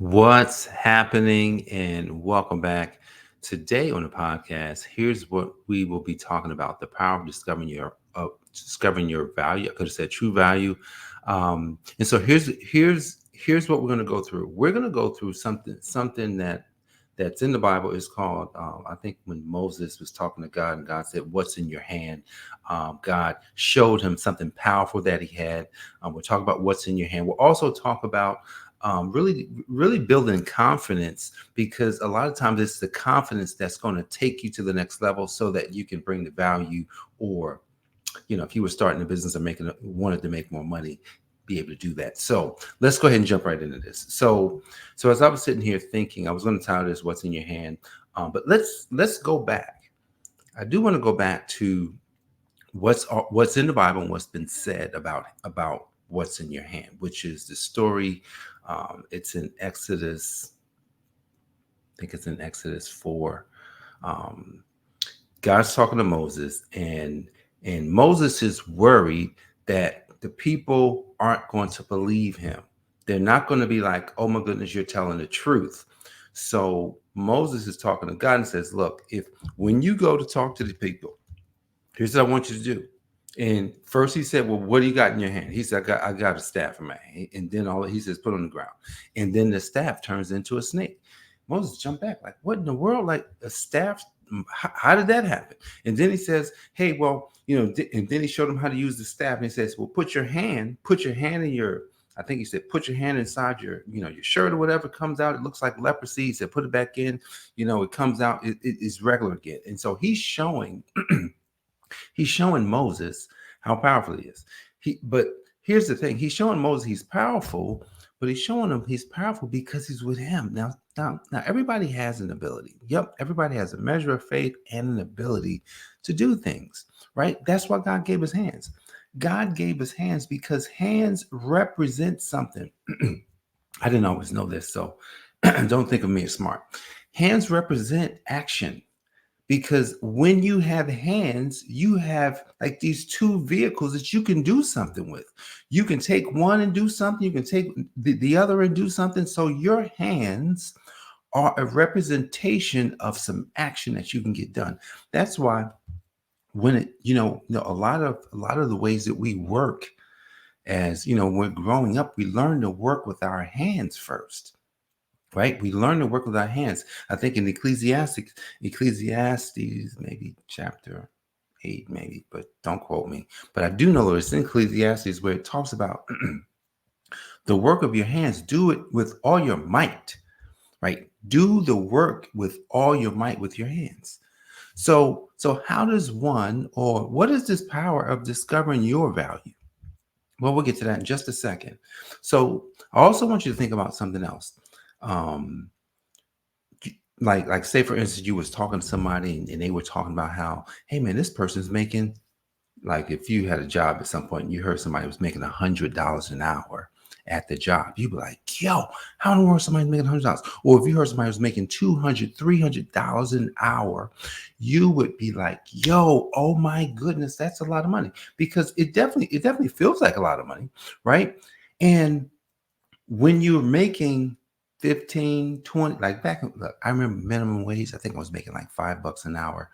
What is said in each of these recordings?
What's happening? And welcome back. Today on the podcast, here's what we will be talking about: the power of discovering your value. I could have said true value. And so here's what we're going to go through. We're going to go through something that's in the Bible. Is called I think when Moses was talking to God and God said, "What's in your hand?" God showed him something powerful that he had. We'll talk about what's in your hand. We'll also talk about really building confidence, because a lot of times it's the confidence that's going to take you to the next level so that you can bring the value, or if you were starting a business or wanted to make more money, be able to do that. So let's go ahead and jump right into this. So as I was sitting here thinking, I was going to title this "What's in Your Hand," but let's go back. I do want to go back to what's in the Bible and what's been said about what's in your hand, which is the story. It's in Exodus. I think it's in Exodus 4. Um, God's talking to Moses, and Moses is worried that the people aren't going to believe him. They're not going to be like, "Oh my goodness, you're telling the truth." So Moses is talking to God and says, "Look, if when you go to talk to the people, here's what I want you to do." And first he said, "Well, what do you got in your hand?" He said, I got a staff in my hand." And then he says, "Put it on the ground." And then the staff turns into a snake. Moses jumped back, like, "What in the world? Like a staff? How did that happen?" And then he says, "Hey, well, and then he showed him how to use the staff. And he says, "Well, put your hand in your," I think he said, "Put your hand inside your shirt or whatever comes out. It looks like leprosy." He said, "Put it back in. It comes out. It's regular again." And so he's showing He's showing Moses how powerful he is. But here's the thing: he's showing Moses he's powerful, but he's showing him he's powerful because he's with him. Now, everybody has an ability. Yep, everybody has a measure of faith and an ability to do things, right? That's why God gave us hands. God gave us hands because hands represent something. I didn't always know this, so don't think of me as smart. Hands represent action, because when you have hands, you have like these two vehicles that you can do something with. You can take one and do something, you can take the other and do something. So your hands are a representation of some action that you can get done. That's why when a lot of the ways that we work, as when we're growing up, we learn to work with our hands first, right? We learn to work with our hands. I think in Ecclesiastes, maybe chapter 8, maybe, but don't quote me. But I do know that it's in Ecclesiastes where it talks about the work of your hands. Do it with all your might, right? Do the work with all your might with your hands. So how does one, or what is this power of discovering your value? Well, we'll get to that in just a second. So I also want you to think about something else. Um, like say for instance, you was talking to somebody and they were talking about how, "Hey man, this person's making," like if you had a job at some point and you heard somebody was making $100 an hour at the job, you'd be like, "Yo, how in the world somebody's making $100?" Or if you heard somebody was making 200, $300 an hour, you would be like, "Yo, oh my goodness, that's a lot of money," because it definitely feels like a lot of money, right? And when you're making 15, 20, like look, I remember minimum wage, I think I was making like $5 an hour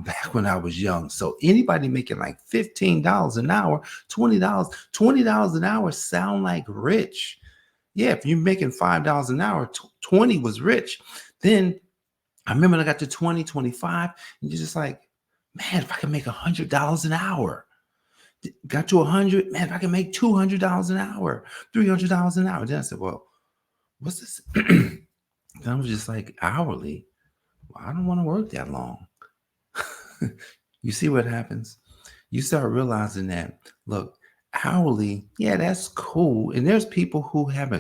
back when I was young. So anybody making like $15 an hour, $20 an hour sound like rich. Yeah, if you're making $5 an hour, 20 was rich. Then I remember I got to 20, 25, and you're just like, "Man, if I can make $100 an hour." Got to 100, man, if I can make $200 an hour, $300 an hour. Then I said, "Well, what's this?" Then I was just like, hourly. Well, I don't want to work that long. You see what happens? You start realizing that, look, hourly, yeah, that's cool. And there's people who have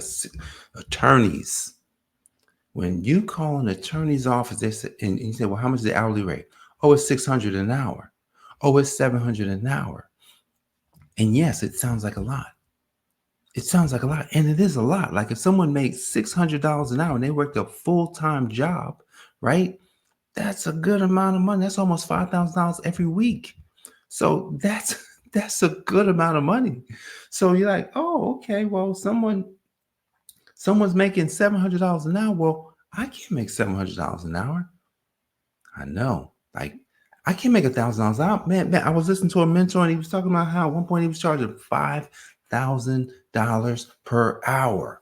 attorneys. When you call an attorney's office, they say, and you say, "Well, how much is the hourly rate?" "Oh, it's 600 an hour. Oh, it's 700 an hour." And yes, it sounds like a lot. It sounds like a lot, and it is a lot. Like if someone makes $600 an hour and they worked a full-time job, right? That's a good amount of money. That's almost $5,000 every week. So that's a good amount of money. So you're like, "Oh, okay. Well, Someone's making $700 an hour. Well, I can't make $700 an hour. I know. Like, I can't make $1,000 an hour. Man, I was listening to a mentor and he was talking about how at one point he was charging $5,000 per hour.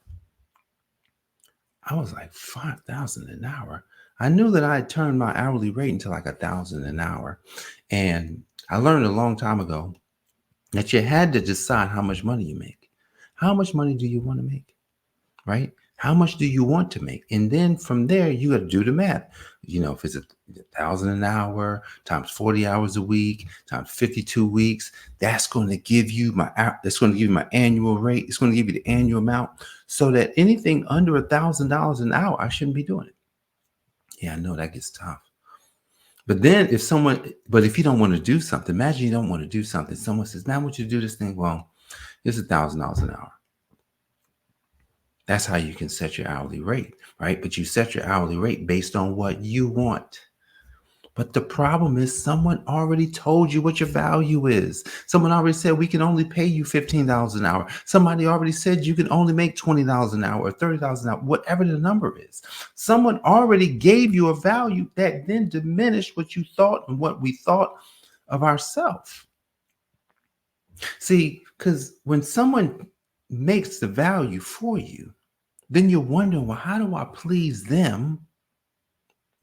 I was like, 5,000 an hour. I knew that I had turned my hourly rate into like 1,000 an hour. And I learned a long time ago that you had to decide how much money you make. How much money do you want to make? Right? How much do you want to make? And then from there, you got to do the math. If it's 1,000 an hour times 40 hours a week times 52 weeks, that's going to give you my annual rate. It's going to give you the annual amount, so that anything under $1,000 an hour, I shouldn't be doing it. Yeah, I know that gets tough. But then if you don't want to do something, imagine you don't want to do something. Someone says, "Man, I want you to do this thing." Well, it's $1,000 an hour. That's how you can set your hourly rate, right? But you set your hourly rate based on what you want. But the problem is someone already told you what your value is. Someone already said we can only pay you $15 an hour. Somebody already said you can only make $20 an hour or $30 an hour, whatever the number is. Someone already gave you a value that then diminished what you thought and what we thought of ourselves. See, because when someone makes the value for you, then you're wondering, well, how do I please them?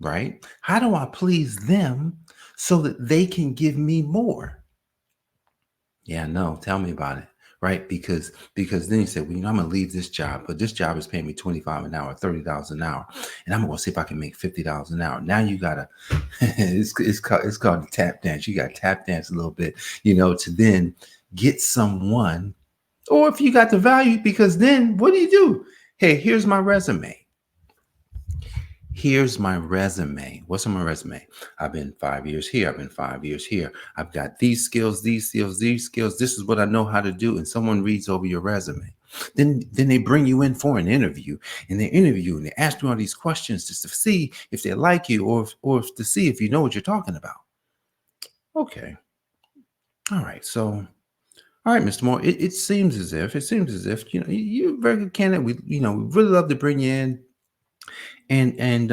Right? How do I please them so that they can give me more? Yeah, no, tell me about it. Right? Because then you say, well, I'm gonna leave this job, but this job is paying me 25 an hour, $30 an hour, and I'm gonna see if I can make $50 an hour. Now you gotta it's called the tap dance. You gotta tap dance a little bit, to then get someone, or if you got the value, because then what do? Hey, here's my resume. Here's my resume. What's on my resume? I've been 5 years here. I've been 5 years here. I've got these skills, these skills, these skills. This is what I know how to do. And someone reads over your resume. Then they bring you in for an interview, and they interview you and they ask you all these questions just to see if they like you, or to see if you know what you're talking about. Okay. All right. So, all right, Mr. Moore, it seems as if you're a very good candidate. We really love to bring you in. And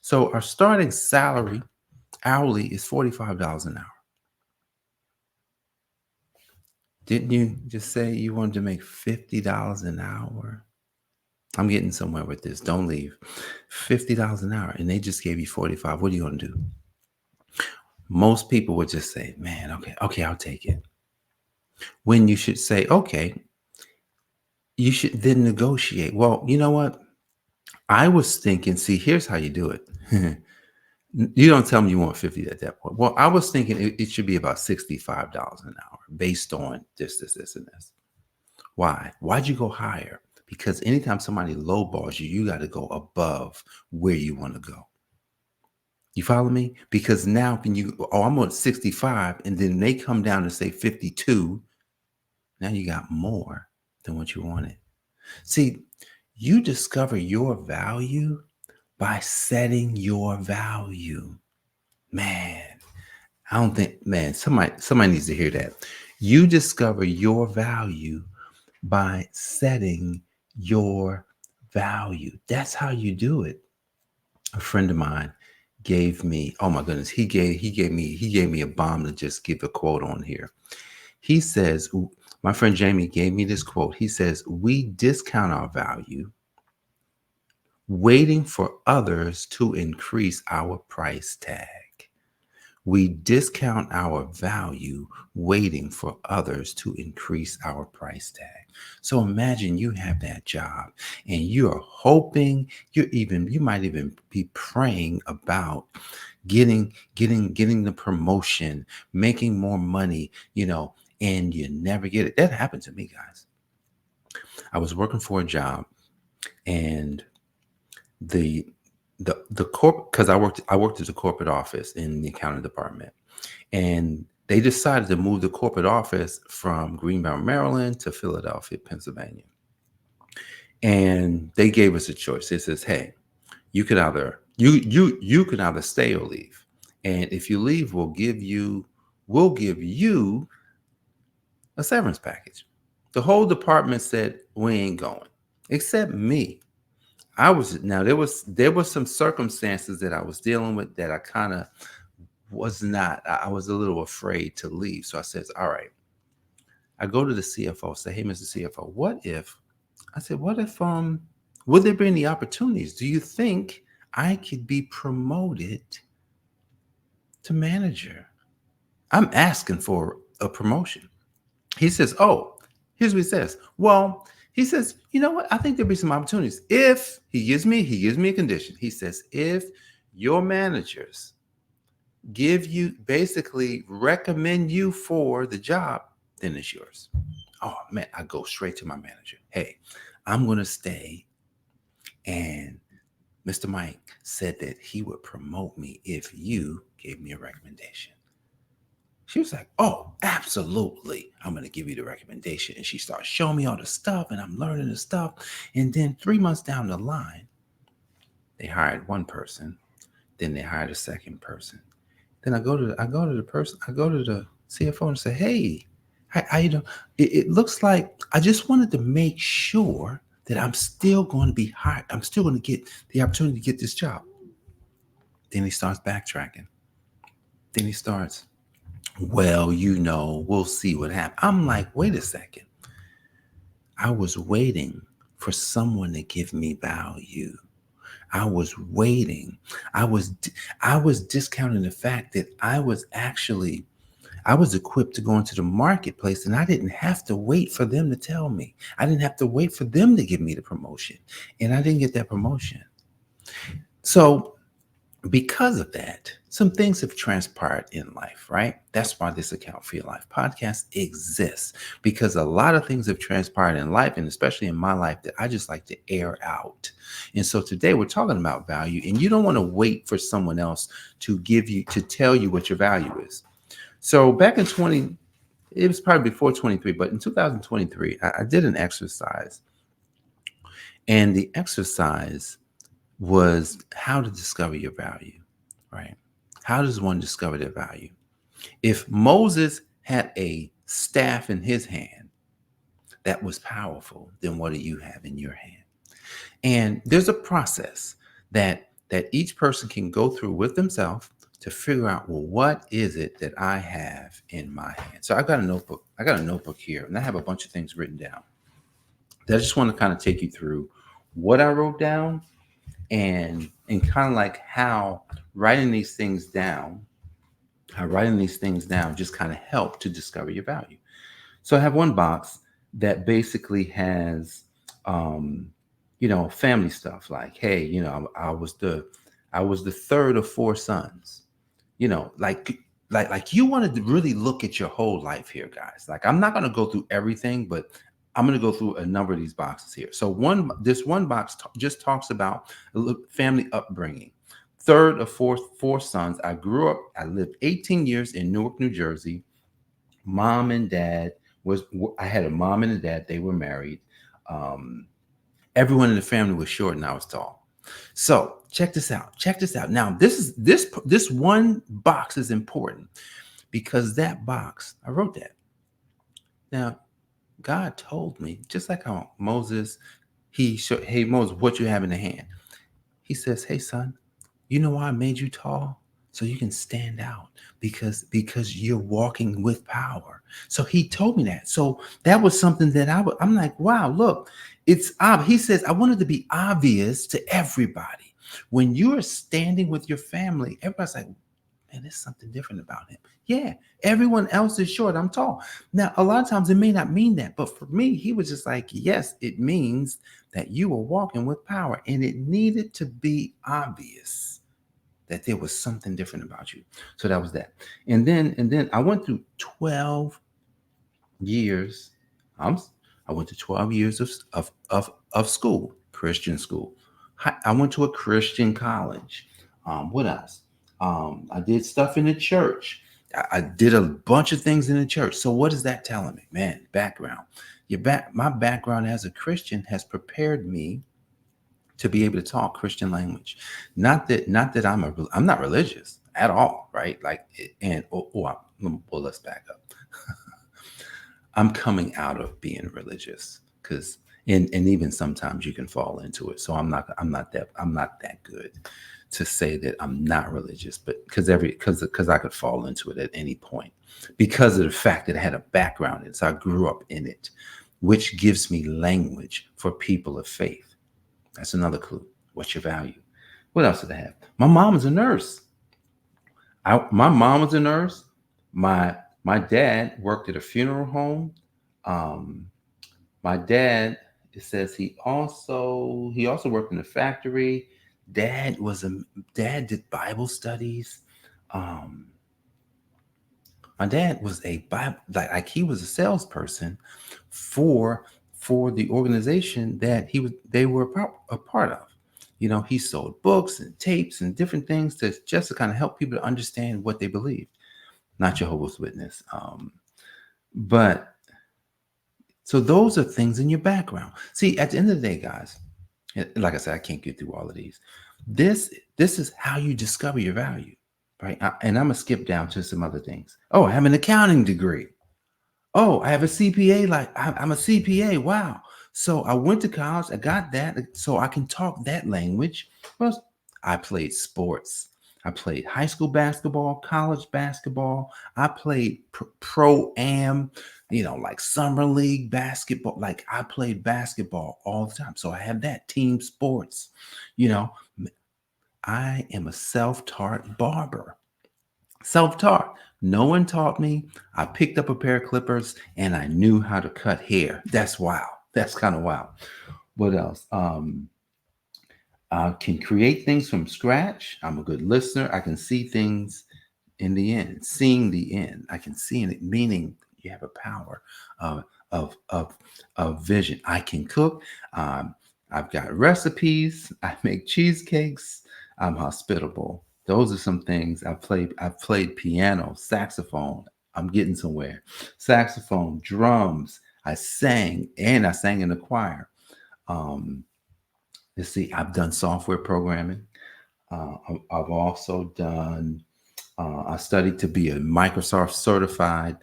so our starting salary hourly is $45 an hour. Didn't you just say you wanted to make $50 an hour? I'm getting somewhere with this. Don't leave. $50 an hour, and they just gave you 45. What are you going to do? Most people would just say, man, okay, I'll take it. When you should say, okay, you should then negotiate. Well, you know what? I was thinking, see, here's how you do it. You don't tell me you want 50 at that point. Well, I was thinking it should be about $65 an hour based on this, and this. Why? Why'd you go higher? Because anytime somebody lowballs you, you got to go above where you want to go. You follow me? Because now I'm on 65, and then they come down and say 52. Now you got more than what you wanted. See, you discover your value by setting your value. Man, I don't think, somebody needs to hear that. You discover your value by setting your value. That's how you do it. A friend of mine gave me, oh my goodness, he gave me a bomb to just give a quote on here. He says, my friend Jamie gave me this quote. He says, we discount our value waiting for others to increase our price tag. We discount our value waiting for others to increase our price tag. So imagine you have that job and you're hoping, you might even be praying about getting the promotion, making more money, and you never get it. That happened to me, guys. I was working for a job, and the corp, because I worked at the corporate office in the accounting department, and they decided to move the corporate office from Greenbelt, Maryland to Philadelphia, Pennsylvania. And they gave us a choice. It says, hey, you could either stay or leave. And if you leave, we'll give you a severance package. The whole department said, we ain't going. except me. I was now there was some circumstances that I was dealing with that I kind of was not. I was a little afraid to leave. So I says, all right. I go to the CFO, say, hey, Mr. CFO, what if would there be any opportunities? Do you think I could be promoted to manager? I'm asking for a promotion. He says, oh, here's what he says. Well, he says, you know what? I think there'll be some opportunities. If he gives me a condition. He says, if your managers basically recommend you for the job, then it's yours. Oh man, I go straight to my manager. Hey, I'm gonna stay. And Mr. Mike said that he would promote me if you gave me a recommendation. She was like, oh, absolutely. I'm going to give you the recommendation. And she starts showing me all the stuff, and I'm learning the stuff. And then 3 months down the line, they hired one person. Then they hired a second person. Then I go to the CFO and say, hey, how you doing? It looks like I just wanted to make sure that I'm still going to be hired. I'm still going to get the opportunity to get this job. Then he starts backtracking. Then he starts, well, we'll see what happens. I'm like, wait a second. I was waiting for someone to give me value. I was waiting. I was I was discounting the fact that I was equipped to go into the marketplace, and I didn't have to wait for them to tell me. I didn't have to wait for them to give me the promotion. And I didn't get that promotion. So because of that, some things have transpired in life, right? That's why this Account for Your Life podcast exists, because a lot of things have transpired in life, and especially in my life, that I just like to air out. And so today we're talking about value, and you don't want to wait for someone else to tell you what your value is. So back in it was probably before 23, but in 2023, I did an exercise, and the exercise was how to discover your value, right? How does one discover their value? If Moses had a staff in his hand that was powerful, then what do you have in your hand? And there's a process that each person can go through with themselves to figure out, well, what is it that I have in my hand? So I've got a notebook. I got a notebook here, and I have a bunch of things written down. I just want to kind of take you through what I wrote down, and kind of like how writing these things down, just kind of help to discover your value. So I have one box that basically has, family stuff like, hey, I was the third of four sons. Like you wanted to really look at your whole life here, guys. Like I'm not going to go through everything, but I'm going to go through a number of these boxes here. So this one box just talks about family upbringing. Third of four sons. I lived 18 years in Newark, New Jersey. Mom and dad I had a mom and a dad. They were married. Everyone in the family was short and I was tall. So check this out. Now, this one box is important because that box, I wrote that. Now, God told me, just like how Moses, hey Moses, what you have in the hand? He says, hey son, you know why I made you tall? So you can stand out because you're walking with power. So he told me that. So that was something that I'm like, wow, look, it's obvious. He says, I wanted to be obvious to everybody. When you're standing with your family, everybody's like, man, there's something different about him. Yeah, everyone else is short. I'm tall. Now, a lot of times it may not mean that, but for me, he was just like, yes, it means that you were walking with power, and it needed to be obvious that there was something different about you. So that was that. And then I went through 12 years. I went to 12 years of school, Christian school. I went to a Christian college. What else? I did stuff in the church. I did a bunch of things in the church. So what is that telling me? Man, background. My background as a Christian has prepared me to be able to talk Christian language. Not that I'm not religious at all, right? Like, let's back up. I'm coming out of being religious because And even sometimes you can fall into it. So I'm not that good to say that I'm not religious, but because I could fall into it at any point because of the fact that I had a background in it. So I grew up in it, which gives me language for people of faith. That's another clue. What's your value? What else did I have? My mom was a nurse. My mom was a nurse. My dad worked at a funeral home. Um, my dad, it says he also worked in a factory. Dad was a dad did Bible studies. Um, my dad was a Bible like he was a salesperson for the organization that they were a part of. He sold books and tapes and different things to just to kind of help people to understand what they believed. Not Jehovah's Witness. But so those are things in your background. See, at the end of the day, guys, like I said, I can't get through all of these. This is how you discover your value, right? And I'm gonna skip down to some other things. Oh, I have an accounting degree. Oh, I have a CPA. Like I'm a CPA. Wow. So I went to college. I got that, so I can talk that language. Well, I played sports. I played high school basketball, college basketball. I played pro am, like summer league basketball. Like I played basketball all the time. So I have that team sports. You know, I am a self-taught barber. Self-taught. No one taught me. I picked up a pair of clippers and I knew how to cut hair. That's wild. That's kind of wild. What else? I can create things from scratch. I'm a good listener. I can see things in the end, seeing the end. I can see in it, meaning you have a power of of vision. I can cook. I've got recipes. I make cheesecakes. I'm hospitable. Those are some things I've played. I've played piano, saxophone. I'm getting somewhere. Saxophone, drums. I sang in the choir. Um, let's see. I've done software programming. I've also done. I studied to be a Microsoft certified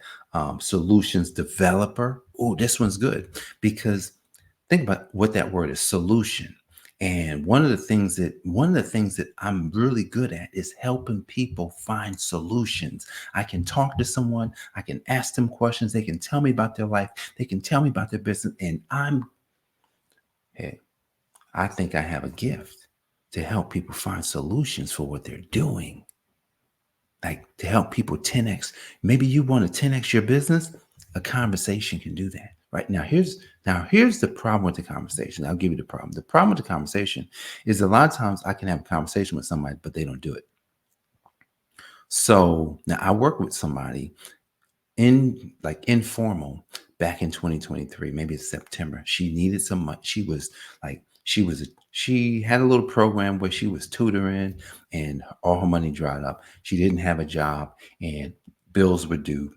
solutions developer. Oh, this one's good because think about what that word is, solution. And one of the things that I'm really good at is helping people find solutions. I can talk to someone, I can ask them questions, they can tell me about their life, they can tell me about their business, and hey, I think I have a gift to help people find solutions for what they're doing. Like to help people 10x. Maybe you want to 10x your business. A conversation can do that. Right now, here's the problem with the conversation. I'll give you the problem. The problem with the conversation is a lot of times I can have a conversation with somebody, but they don't do it. So now I work with somebody in like informal back in 2023, maybe it's September. She needed some money. She had a little program where she was tutoring and all her money dried up. She didn't have a job and bills were due.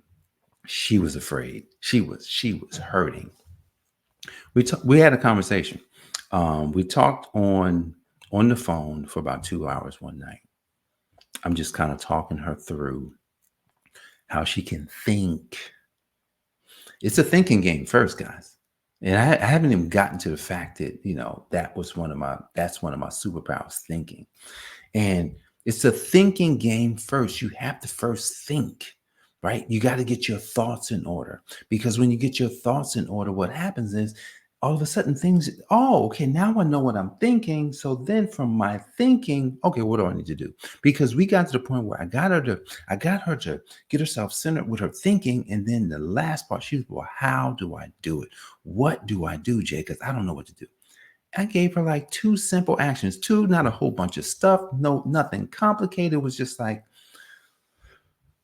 She was afraid. She was hurting. We had a conversation. We talked on the phone for about 2 hours one night. I'm just kind of talking her through how she can think. It's a thinking game first, guys. And I haven't even gotten to the fact that, that's one of my superpowers, thinking. And it's a thinking game first. You have to first think, right? You got to get your thoughts in order because when you get your thoughts in order, what happens is all of a sudden okay, now I know what I'm thinking. So then from my thinking, okay, what do I need to do? Because we got to the point where I got her to get herself centered with her thinking. And then the last part, she was, well, how do I do it? What do I do, Jay? Because I don't know what to do. I gave her like two simple actions, not a whole bunch of stuff, no, nothing complicated. It was just like,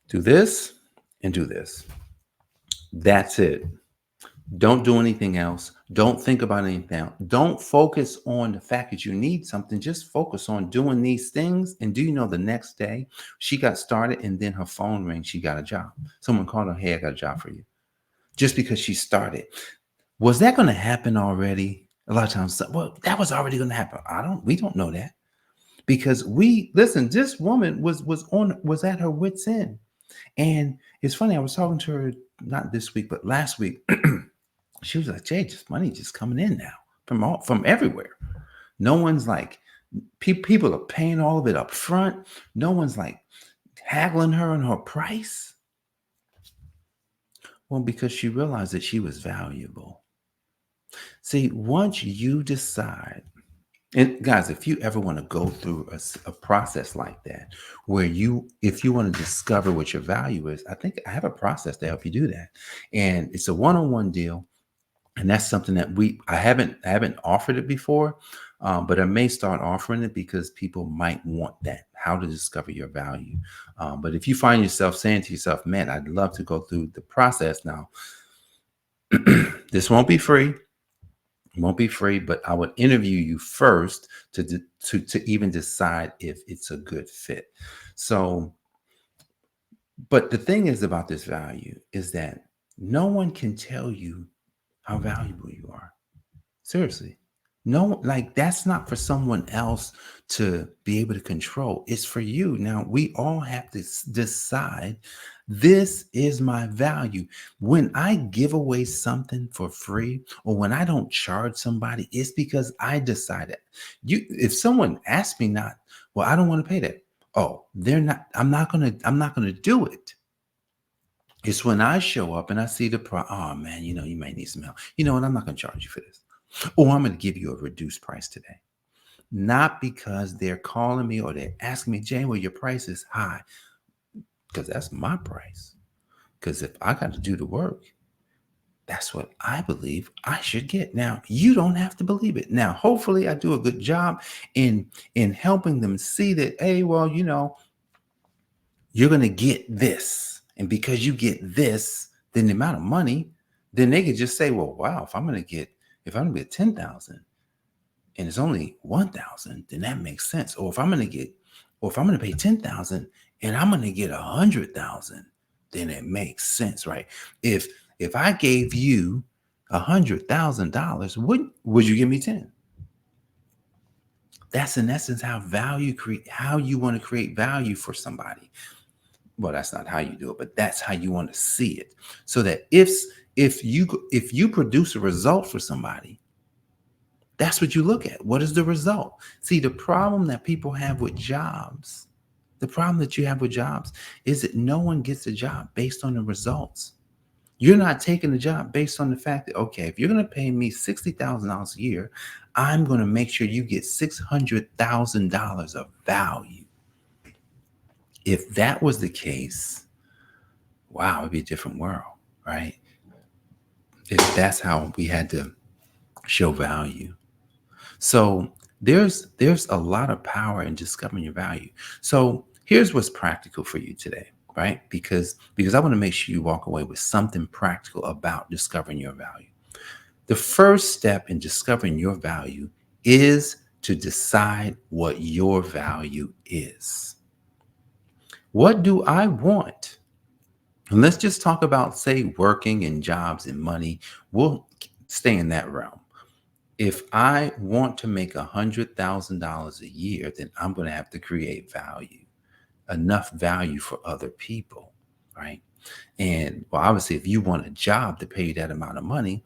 do this and do this. That's it. Don't do anything else. Don't think about anything else. Don't focus on the fact that you need something. Just focus on doing these things. And do you know the next day she got started and then her phone rang. She got a job. Someone called her, hey, I got a job for you. Just because she started. Was that going to happen already? A lot of times, well, that was already going to happen. We don't know that because this woman was at her wit's end. And it's funny. I was talking to her, not this week, but last week. She was like, Jay, just money just coming in now from everywhere. No one's like people are paying all of it up front. No one's like haggling her on her price. Well, because she realized that she was valuable. See, once you decide, and guys, if you ever want to go through a process like that, where if you want to discover what your value is, I think I have a process to help you do that. And it's a one-on-one deal. And that's something that I haven't offered it before, but I may start offering it because people might want that, how to discover your value. But if you find yourself saying to yourself, man, I'd love to go through the process now, this won't be free, but I would interview you first to even decide if it's a good fit. So, but the thing is about this value is that no one can tell you how valuable you are. Seriously. No, like that's not for someone else to be able to control. It's for you. Now, we all have to decide this is my value. When I give away something for free or when I don't charge somebody, it's because I decided. If someone asks me not, well, I don't want to pay that. Oh, they're not, I'm not gonna do it. It's when I show up and I see oh man, you might need some help. You know what? I'm not gonna charge you for this. Or I'm going to give you a reduced price today. Not because they're calling me or they're asking me, Jane, well, your price is high. Because that's my price. Because if I got to do the work, that's what I believe I should get. Now, you don't have to believe it. Now, hopefully I do a good job in helping them see that, hey, well, you're going to get this. And because you get this, then the amount of money, then they could just say, well, wow, if I'm going to get 10,000, and it's only 1,000, then that makes sense. Or if I'm going to pay 10,000 and I'm going to get 100,000, then it makes sense, right? If I gave you $100,000, would you give me 10? That's in essence how you want to create value for somebody. Well, that's not how you do it, but that's how you want to see it. So that if you produce a result for somebody, that's what you look at. What is the result? See, the problem that people have with jobs, the problem that you have with jobs is that no one gets a job based on the results. You're not taking the job based on the fact that, okay, if you're going to pay me $60,000 a year, I'm going to make sure you get $600,000 of value. If that was the case, wow, it'd be a different world, right? If that's how we had to show value. So there's a lot of power in discovering your value. So here's what's practical for you today, right? Because I want to make sure you walk away with something practical about discovering your value. The first step in discovering your value is to decide what your value is. What do I want? And let's just talk about, say, working and jobs and money. We'll stay in that realm. If I want to make $100,000 a year, then I'm going to have to create value, enough value for other people, right? And well, obviously, if you want a job to pay you that amount of money,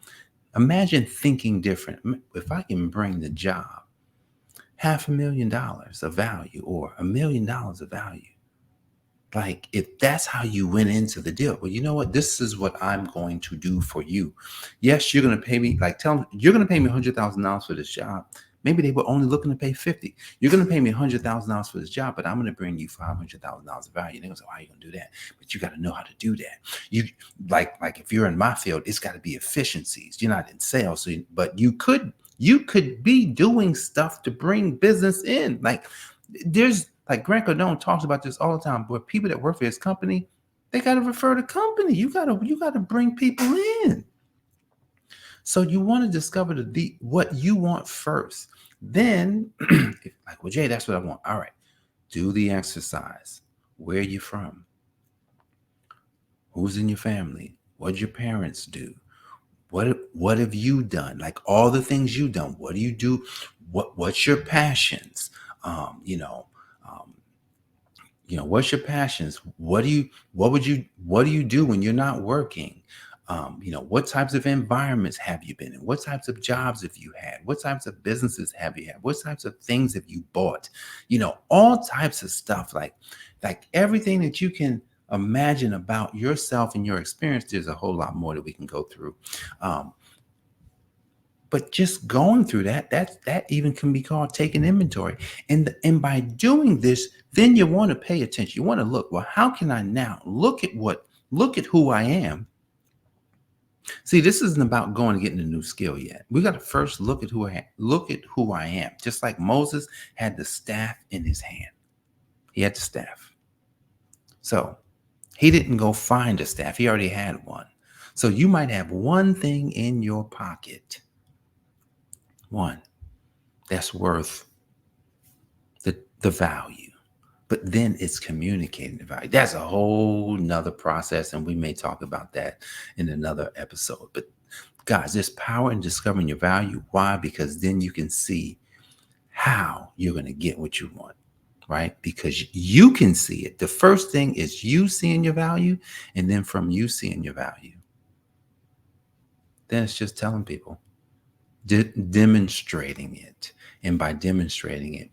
imagine thinking different. If I can bring the job $500,000 of value or $1,000,000 of value, like if that's how you went into the deal, well, you know what? This is what I'm going to do for you. Yes, you're going to pay me, like tell them you're going to pay me $100,000 for this job. Maybe they were only looking to pay 50. You're going to pay me $100,000 for this job, but I'm going to bring you $500,000 of value. And they go, so how are you going to do that? But you got to know how to do that. You like if you're in my field, it's got to be efficiencies. You're not in sales, but you could be doing stuff to bring business in. Like Grant Cardone talks about this all the time, but people that work for his company, they got to refer to company. You got to bring people in. So you want to discover what you want first. Then, well, Jay, that's what I want. All right, do the exercise. Where are you from? Who's in your family? What did your parents do? What have you done? Like all the things you've done. What do you do? What's your passions? Um, you know, um, what's your passions? What do you do when you're not working? What types of environments have you been in? What types of jobs have you had? What types of businesses have you had? What types of things have you bought? All types of stuff, like everything that you can imagine about yourself and your experience. There's a whole lot more that we can go through. Um, but just going through that even can be called taking inventory. And by doing this, then you want to pay attention. You want to look, well, how can I now look at who I am? See, this isn't about going and getting a new skill yet. We got to first look at who I am. Just like Moses had the staff in his hand. He had the staff. So he didn't go find a staff. He already had one. So you might have one thing in your pocket. One that's worth the value. But then it's communicating the value. That's a whole nother process. And we may talk about that in another episode. But guys, there's power in discovering your value. Why? Because then you can see how you're going to get what you want, right? Because you can see it. The first thing is you seeing your value. And then from you seeing your value, then it's just telling people, demonstrating it. And by demonstrating it,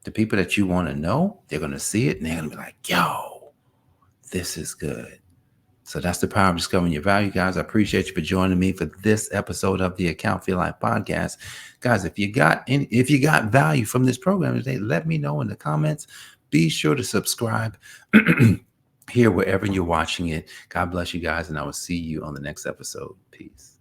the people that you want to know, they're going to see it and they're going to be like, yo, this is good. So that's the power of discovering your value, guys. I appreciate you for joining me for this episode of the I AFYL Life Podcast. Guys, if you got value from this program today, let me know in the comments. Be sure to subscribe here wherever you're watching it. God bless you guys, and I will see you on the next episode. Peace.